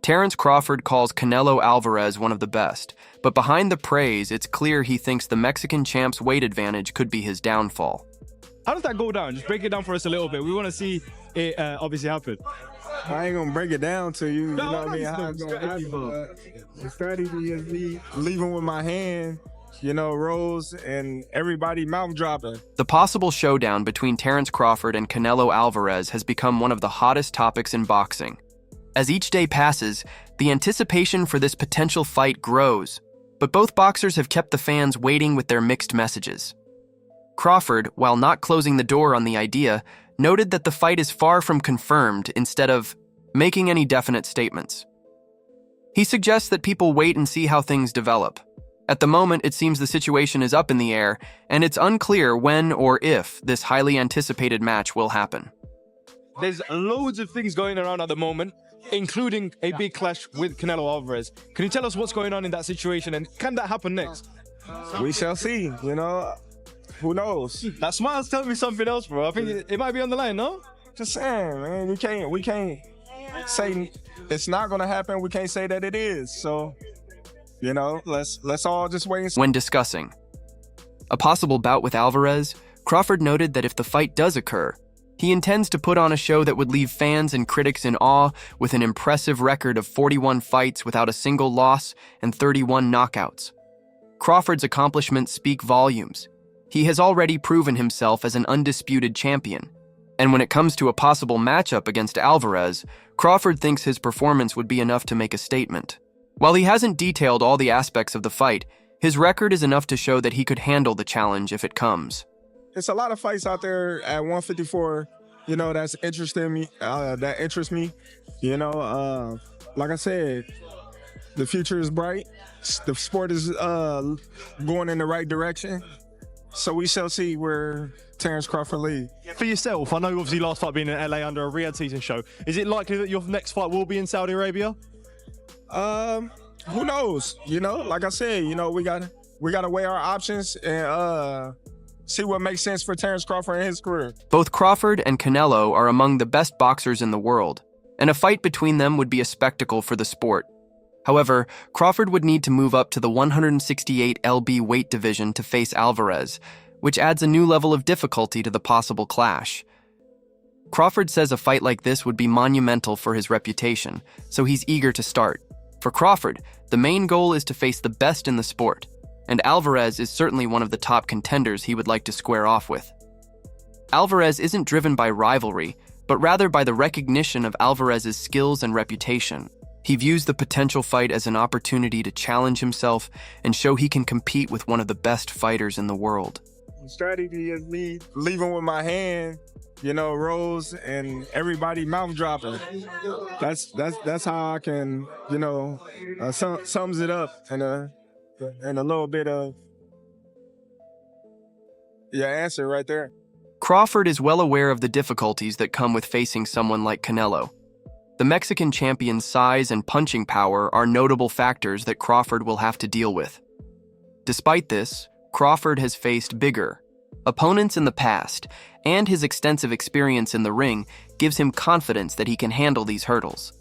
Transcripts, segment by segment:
Terence Crawford calls Canelo Alvarez one of the best, but behind the praise, it's clear he thinks the Mexican champ's weight advantage could be his downfall. How does that go down? Just break it down for us a little bit. We want to see it obviously happen. I ain't gonna break it down to you. You No, know what I mean? no, How it's no, gonna happen. The strategy is me leaving with my hand, rolls, and everybody mouth dropping. The possible showdown between Terence Crawford and Canelo Alvarez has become one of the hottest topics in boxing. As each day passes, the anticipation for this potential fight grows, but both boxers have kept the fans waiting with their mixed messages. Crawford, while not closing the door on the idea, noted that the fight is far from confirmed instead of making any definite statements. He suggests that people wait and see how things develop. At the moment, it seems the situation is up in the air, and it's unclear when or if this highly anticipated match will happen. There's loads of things going around at the moment, including a big clash with Canelo Alvarez. Can you tell us what's going on in that situation, and can that happen next? We shall see, Who knows? That smile's telling me something else, bro. I think it might be on the line, no? Just saying, man. We can't say it's not gonna happen. We can't say that it is. So, let's all just wait and see. When discussing a possible bout with Alvarez, Crawford noted that if the fight does occur, he intends to put on a show that would leave fans and critics in awe with an impressive record of 41 fights without a single loss and 31 knockouts. Crawford's accomplishments speak volumes. He has already proven himself as an undisputed champion. And when it comes to a possible matchup against Alvarez, Crawford thinks his performance would be enough to make a statement. While he hasn't detailed all the aspects of the fight, his record is enough to show that he could handle the challenge if it comes. It's a lot of fights out there at 154, that's interesting me. That interests me. Like I said, the future is bright. The sport is going in the right direction. So we shall see where Terence Crawford leads. For yourself, I know obviously last fight being in LA under a Riyadh season show. Is it likely that your next fight will be in Saudi Arabia? Who knows? Like I said, we gotta weigh our options and see what makes sense for Terence Crawford in his career. Both Crawford and Canelo are among the best boxers in the world, and a fight between them would be a spectacle for the sport. However, Crawford would need to move up to the 168 lb weight division to face Alvarez, which adds a new level of difficulty to the possible clash. Crawford says a fight like this would be monumental for his reputation, so he's eager to start. For Crawford, the main goal is to face the best in the sport, and Alvarez is certainly one of the top contenders he would like to square off with. Alvarez isn't driven by rivalry, but rather by the recognition of Alvarez's skills and reputation. He views the potential fight as an opportunity to challenge himself and show he can compete with one of the best fighters in the world. The strategy is me leaving with my hand, rolls, and everybody mouth dropping. That's how I can, sums it up in a little bit of your answer right there. Crawford is well aware of the difficulties that come with facing someone like Canelo. The Mexican champion's size and punching power are notable factors that Crawford will have to deal with. Despite this, Crawford has faced bigger opponents in the past, and his extensive experience in the ring gives him confidence that he can handle these hurdles.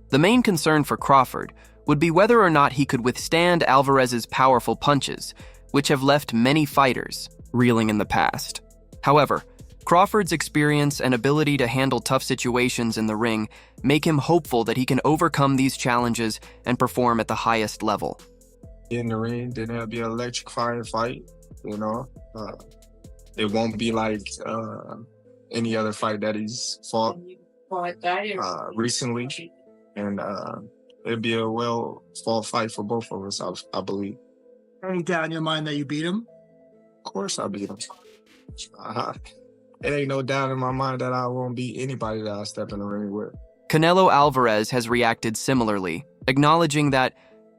The main concern for Crawford would be whether or not he could withstand Alvarez's powerful punches, which have left many fighters reeling in the past. However, Crawford's experience and ability to handle tough situations in the ring make him hopeful that he can overcome these challenges and perform at the highest level. In the ring, then it'll be an electrifying fight, It won't be like any other fight that he's fought recently. And it'll be a well-fought fight for both of us, I believe. Any doubt in your mind that you beat him? Of course I beat him. It ain't no doubt in my mind that I won't beat anybody that I step in the ring with. Canelo Alvarez has reacted similarly, acknowledging that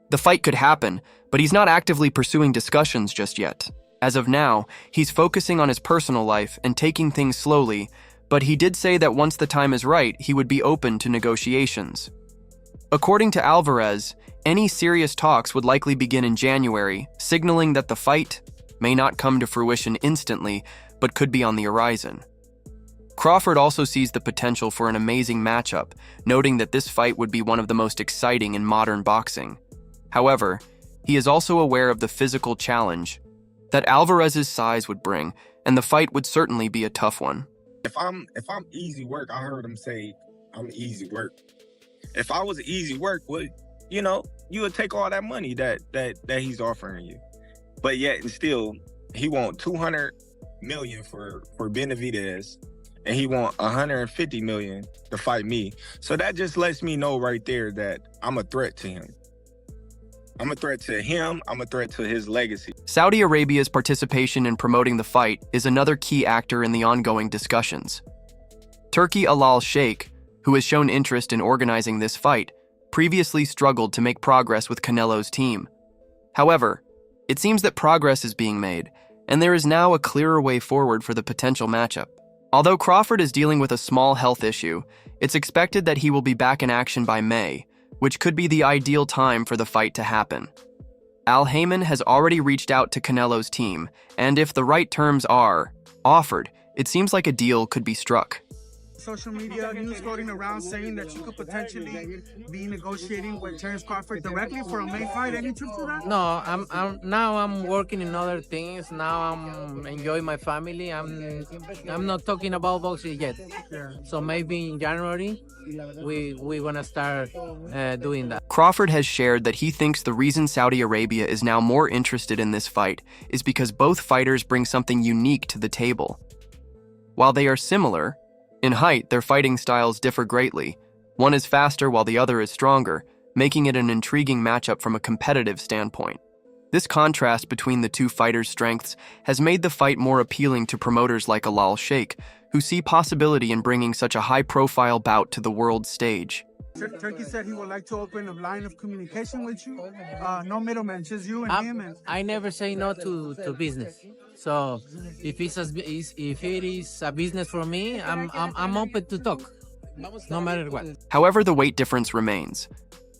the fight could happen, but he's not actively pursuing discussions just yet. As of now, he's focusing on his personal life and taking things slowly, but he did say that once the time is right, he would be open to negotiations. According to Alvarez, any serious talks would likely begin in January, signaling that the fight may not come to fruition instantly, but could be on the horizon. Crawford also sees the potential for an amazing matchup, noting that this fight would be one of the most exciting in modern boxing. However, he is also aware of the physical challenge that Alvarez's size would bring, and the fight would certainly be a tough one. If I'm easy work, I heard him say I'm easy work. If I was easy work, you would take all that money that he's offering you. But yet and still, he want 200 million for Benavidez, and he want 150 million to fight me. So that just lets me know right there that I'm a threat to him. I'm a threat to him. I'm a threat to his legacy. Saudi Arabia's participation in promoting the fight is another key actor in the ongoing discussions. Turki Al Sheikh, who has shown interest in organizing this fight, previously struggled to make progress with Canelo's team. However, it seems that progress is being made, and there is now a clearer way forward for the potential matchup. Although Crawford is dealing with a small health issue, it's expected that he will be back in action by May, which could be the ideal time for the fight to happen. Al Haymon has already reached out to Canelo's team, and if the right terms are offered, it seems like a deal could be struck. Social media news floating around saying that you could potentially be negotiating with Terence Crawford directly for a May fight. Any truth to that? No, I'm working in other things. Now I'm enjoying my family. I'm not talking about boxing yet. Yeah. So maybe in January we're gonna start doing that. Crawford has shared that he thinks the reason Saudi Arabia is now more interested in this fight is because both fighters bring something unique to the table. While they are similar, in height, their fighting styles differ greatly. One is faster while the other is stronger, making it an intriguing matchup from a competitive standpoint. This contrast between the two fighters' strengths has made the fight more appealing to promoters like Al Sheikh, who see possibility in bringing such a high-profile bout to the world stage. Turkey said he would like to open a line of communication with you. No middleman, just you and him. And I never say no to business. So if it is a business for me, I'm open to talk, no matter what. However, the weight difference remains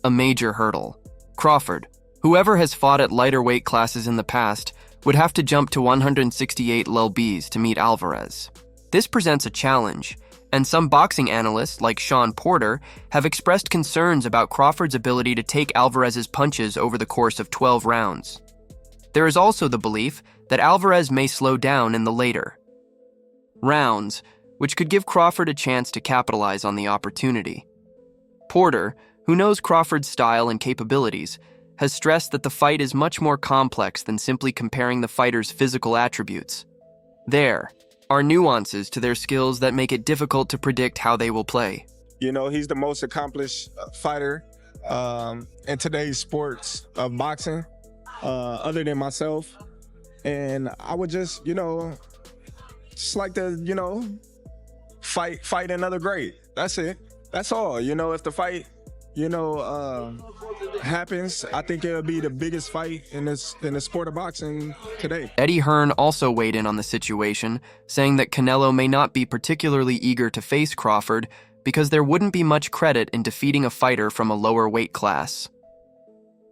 a major hurdle. Crawford, whoever has fought at lighter weight classes in the past, would have to jump to 168 lbs to meet Alvarez. This presents a challenge, and some boxing analysts, like Sean Porter, have expressed concerns about Crawford's ability to take Alvarez's punches over the course of 12 rounds. There is also the belief that Alvarez may slow down in the later rounds, which could give Crawford a chance to capitalize on the opportunity. Porter, who knows Crawford's style and capabilities, has stressed that the fight is much more complex than simply comparing the fighters' physical attributes. There are nuances to their skills that make it difficult to predict how they will play. He's the most accomplished fighter in today's sports of boxing, other than myself. And I would just like to, fight another great. That's it. That's all. If the fight, happens, I think it'll be the biggest fight in the sport of boxing today. Eddie Hearn also weighed in on the situation, saying that Canelo may not be particularly eager to face Crawford because there wouldn't be much credit in defeating a fighter from a lower weight class.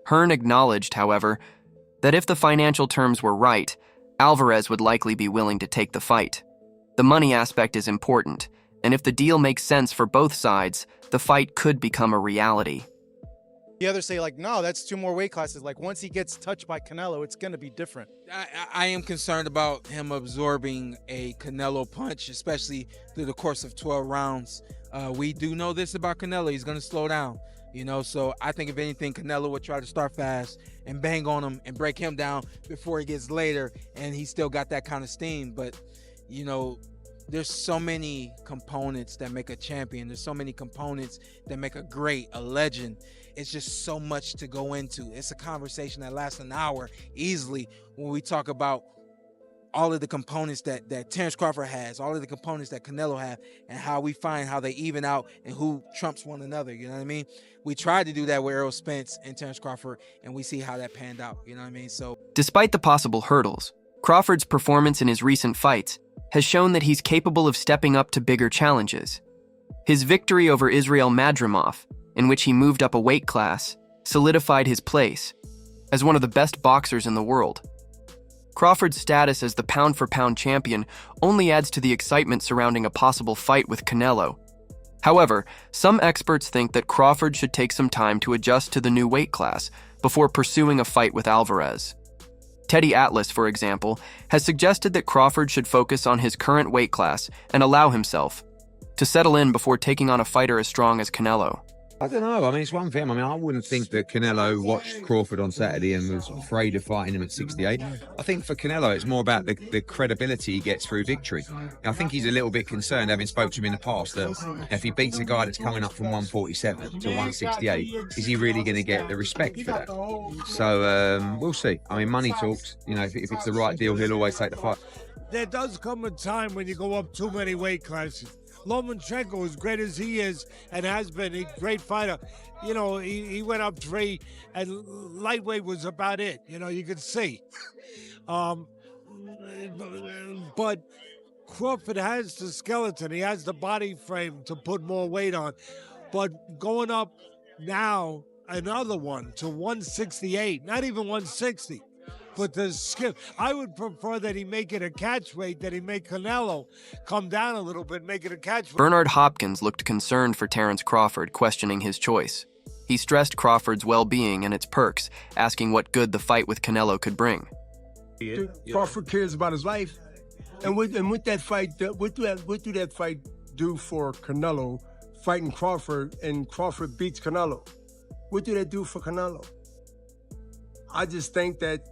Hearn acknowledged, however, that if the financial terms were right, Alvarez would likely be willing to take the fight. The money aspect is important, and if the deal makes sense for both sides, the fight could become a reality. The others say, no, that's 2 more weight classes. Once he gets touched by Canelo, it's going to be different. I am concerned about him absorbing a Canelo punch, especially through the course of 12 rounds. We do know this about Canelo. He's going to slow down, so I think if anything, Canelo would try to start fast and bang on him and break him down before he gets later, and he still got that kind of steam. But, there's so many components that make a champion. There's so many components that make a great, a legend. It's just so much to go into. It's a conversation that lasts an hour easily when we talk about all of the components that Terence Crawford has, all of the components that Canelo have, and how we find how they even out and who trumps one another, you know what I mean? We tried to do that with Errol Spence and Terence Crawford, and we see how that panned out, you know what I mean? So, despite the possible hurdles, Crawford's performance in his recent fights has shown that he's capable of stepping up to bigger challenges. His victory over Israel Madrimov, in which he moved up a weight class, solidified his place as one of the best boxers in the world. Crawford's status as the pound-for-pound champion only adds to the excitement surrounding a possible fight with Canelo. However, some experts think that Crawford should take some time to adjust to the new weight class before pursuing a fight with Alvarez. Teddy Atlas, for example, has suggested that Crawford should focus on his current weight class and allow himself to settle in before taking on a fighter as strong as Canelo. I don't know. I mean, it's one thing. I mean, I wouldn't think that Canelo watched Crawford on Saturday and was afraid of fighting him at 68. I think for Canelo, it's more about the credibility he gets through victory. I think he's a little bit concerned, having spoke to him in the past, that if he beats a guy that's coming up from 147 to 168, is he really going to get the respect for that? So we'll see. I mean, money talks. You know, if it's the right deal, he'll always take the fight. There does come a time when you go up too many weight classes. Lomachenko, as great as he is and has been, a great fighter, you know, he went up 3 and lightweight was about it, you know, you could see. But Crawford has the skeleton, he has the body frame to put more weight on. But going up now, another one to 168, not even 160. But the skip, I would prefer that he make it a catch weight, that he make Canelo come down a little bit, make it a catch weight. Bernard Hopkins looked concerned for Terence Crawford, questioning his choice. He stressed Crawford's well-being and its perks, asking what good the fight with Canelo could bring. Crawford cares about his life, and with that fight, what do that fight do for Canelo? Fighting Crawford, and Crawford beats Canelo. What do that do for Canelo? I just think that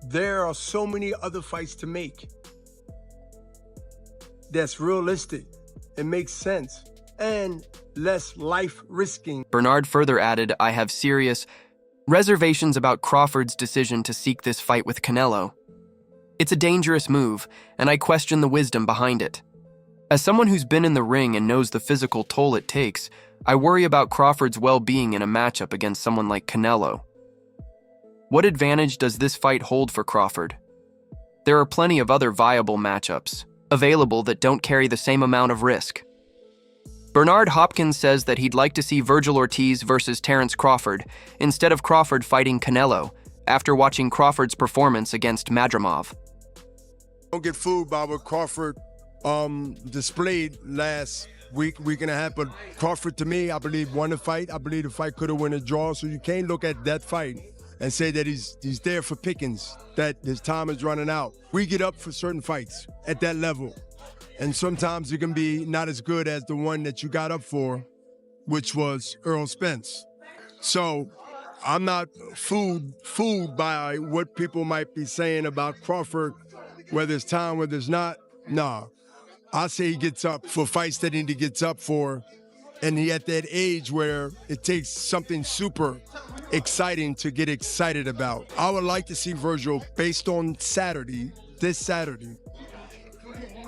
there are so many other fights to make that's realistic, it makes sense, and less life-risking. Bernard further added, I have serious reservations about Crawford's decision to seek this fight with Canelo. It's a dangerous move, and I question the wisdom behind it. As someone who's been in the ring and knows the physical toll it takes, I worry about Crawford's well-being in a matchup against someone like Canelo. What advantage does this fight hold for Crawford? There are plenty of other viable matchups available that don't carry the same amount of risk. Bernard Hopkins says that he'd like to see Vergil Ortiz versus Terence Crawford instead of Crawford fighting Canelo after watching Crawford's performance against Madrimov. Don't get fooled by what Crawford displayed last week and a half, but Crawford, to me, I believe, won the fight. I believe the fight could have won a draw, so you can't look at that fight and say that he's there for pickings, that his time is running out. We get up for certain fights at that level, and sometimes it can be not as good as the one that you got up for, which was Earl Spence. So I'm not fooled by what people might be saying about Crawford, whether it's time, whether it's not. Nah, I say he gets up for fights that he gets up for, and he at that age where it takes something super exciting to get excited about. I would like to see Vergil, based on Saturday, this Saturday,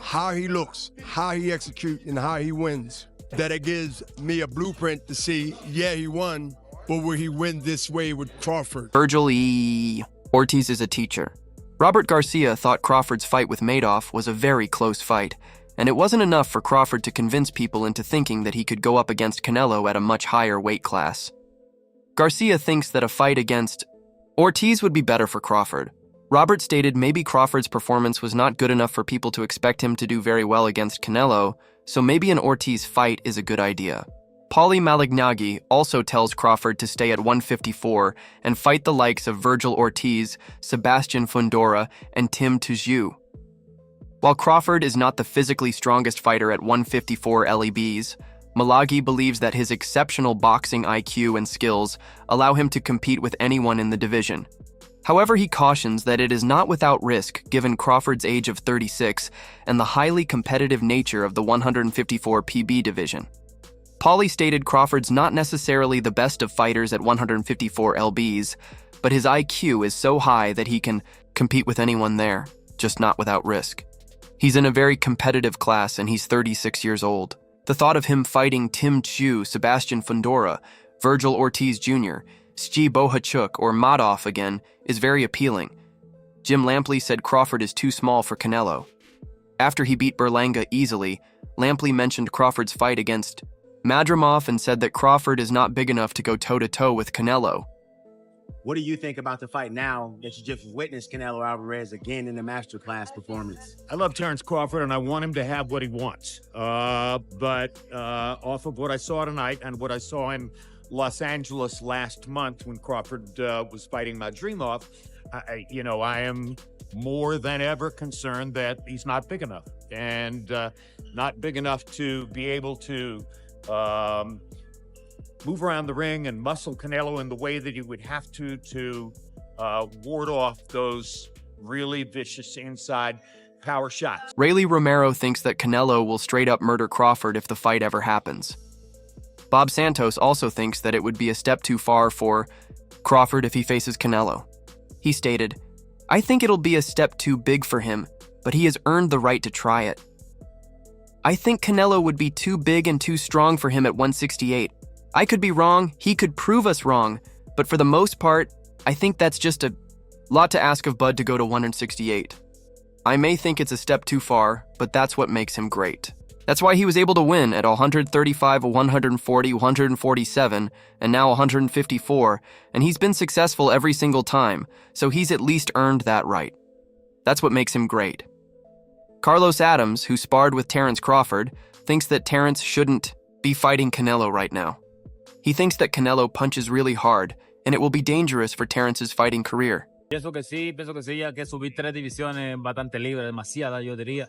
how he looks, how he executes, and how he wins. That it gives me a blueprint to see, yeah, he won, but will he win this way with Crawford? Vergil Ortiz is a teacher. Robert Garcia thought Crawford's fight with Madoff was a very close fight, and it wasn't enough for Crawford to convince people into thinking that he could go up against Canelo at a much higher weight class. Garcia thinks that a fight against Ortiz would be better for Crawford. Robert stated maybe Crawford's performance was not good enough for people to expect him to do very well against Canelo, so maybe an Ortiz fight is a good idea. Paulie Malignaggi also tells Crawford to stay at 154 and fight the likes of Vergil Ortiz, Sebastian Fundora, and Tim Tszyu. While Crawford is not the physically strongest fighter at 154 LEBs, Malaghi believes that his exceptional boxing IQ and skills allow him to compete with anyone in the division. However, he cautions that it is not without risk given Crawford's age of 36 and the highly competitive nature of the 154 PB division. Paulie stated Crawford's not necessarily the best of fighters at 154 lbs, but his IQ is so high that he can compete with anyone there, just not without risk. He's in a very competitive class and he's 36 years old. The thought of him fighting Tim Tszyu, Sebastian Fundora, Vergil Ortiz Jr., Sti Bohachuk, or Madoff again is very appealing. Jim Lampley said Crawford is too small for Canelo. After he beat Berlanga easily, Lampley mentioned Crawford's fight against Madrimov and said that Crawford is not big enough to go toe-to-toe with Canelo. What do you think about the fight now that you just witnessed Canelo Alvarez again in the masterclass performance? I love Terence Crawford, and I want him to have what he wants. But off of what I saw tonight and what I saw in Los Angeles last month when Crawford was fighting Madrimov, I am more than ever concerned that he's not big enough, and not big enough to be able to move around the ring and muscle Canelo in the way that he would have to ward off those really vicious inside power shots. Rayleigh Romero thinks that Canelo will straight up murder Crawford if the fight ever happens. Bob Santos also thinks that it would be a step too far for Crawford if he faces Canelo. He stated, "I think it'll be a step too big for him, but he has earned the right to try it. I think Canelo would be too big and too strong for him at 168. I could be wrong, he could prove us wrong, but for the most part, I think that's just a lot to ask of Bud to go to 168. I may think it's a step too far, but that's what makes him great. That's why he was able to win at 135, 140, 147, and now 154, and he's been successful every single time, so he's at least earned that right. That's what makes him great." Carlos Adams, who sparred with Terence Crawford, thinks that Terence shouldn't be fighting Canelo right now. He thinks that Canelo punches really hard, and it will be dangerous for Terence's fighting career. Pienso que sí, ya que subir 3 divisiones bastante libre, demasiada yo diría.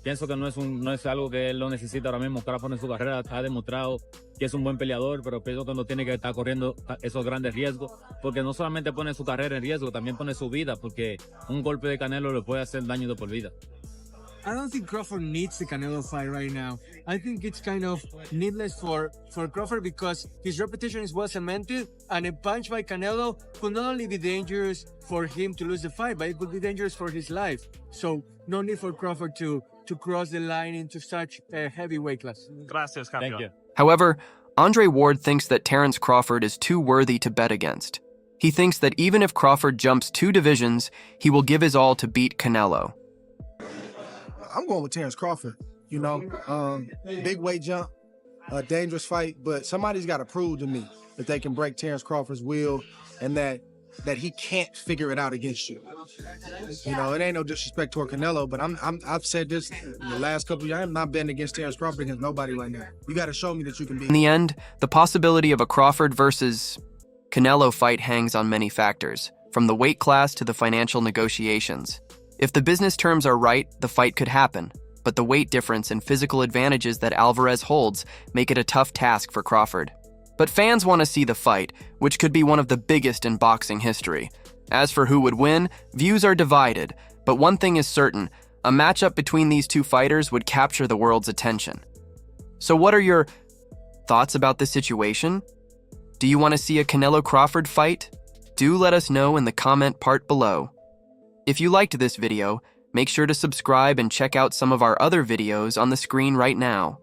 Pienso que no es algo que él lo necesita ahora mismo. Crawford en su carrera ha demostrado que es un buen peleador, pero pienso que no tiene que estar corriendo esos grandes riesgos, porque no solamente pone su carrera en riesgo, también pone su vida, porque un golpe de Canelo le puede hacer daño de por vida. I don't think Crawford needs the Canelo fight right now. I think it's kind of needless for Crawford because his reputation is well cemented, and a punch by Canelo could not only be dangerous for him to lose the fight, but it could be dangerous for his life. So no need for Crawford to cross the line into such a heavy weight class. Gracias, campeón. Thank you. However, Andre Ward thinks that Terence Crawford is too worthy to bet against. He thinks that even if Crawford jumps 2 divisions, he will give his all to beat Canelo. I'm going with Terence Crawford. Big weight jump, a dangerous fight, but somebody's got to prove to me that they can break Terence Crawford's will and that he can't figure it out against you. It ain't no disrespect toward Canelo, but I've said this in the last couple of years. I'm not betting against Terence Crawford against nobody right now. You got to show me that you can beat. In the end, the possibility of a Crawford versus Canelo fight hangs on many factors, from the weight class to the financial negotiations. If the business terms are right, the fight could happen, but the weight difference and physical advantages that Alvarez holds make it a tough task for Crawford. But fans want to see the fight, which could be one of the biggest in boxing history. As for who would win, views are divided, but one thing is certain, a matchup between these two fighters would capture the world's attention. So what are your thoughts about this situation? Do you want to see a Canelo Crawford fight? Do let us know in the comment part below. If you liked this video, make sure to subscribe and check out some of our other videos on the screen right now.